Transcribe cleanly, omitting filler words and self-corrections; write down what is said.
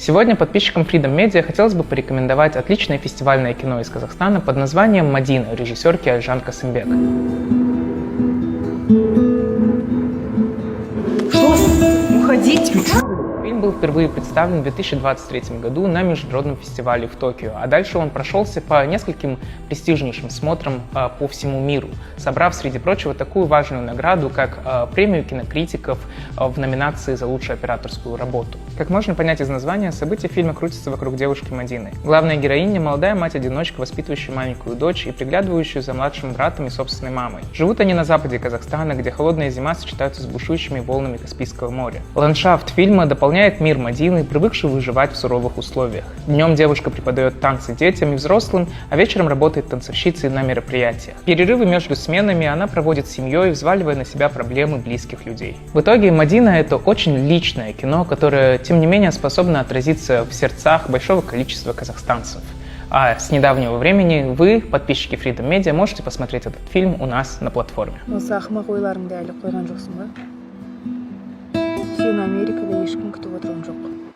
Сегодня подписчикам Freedom Media хотелось бы порекомендовать отличное фестивальное кино из Казахстана под названием «Мадина» режиссерки Айжан Касымбек. Что? Уходить? Фильм был впервые представлен в 2023 году на международном фестивале в Токио, а дальше он прошелся по нескольким престижнейшим смотрам по всему миру, собрав, среди прочего, такую важную награду, как премию кинокритиков в номинации за лучшую операторскую работу. Как можно понять из названия, события фильма крутятся вокруг девушки Мадины. Главная героиня – молодая мать-одиночка, воспитывающая маленькую дочь и приглядывающую за младшим братом и собственной мамой. Живут они на западе Казахстана, где холодная зима сочетается с бушующими волнами Каспийского моря. Ландшафт фильма дополняет мир Мадины, привыкший выживать в суровых условиях. Днем девушка преподает танцы детям и взрослым, а вечером работает танцовщицей на мероприятиях. Перерывы между сменами она проводит с семьей, взваливая на себя проблемы близких людей. В итоге «Мадина» — это очень личное кино, которое, тем не менее, способно отразиться в сердцах большого количества казахстанцев. А с недавнего времени вы, подписчики Freedom Media, можете посмотреть этот фильм у нас на платформе. Сен Америкада ешкім күтіп отырған жоқ.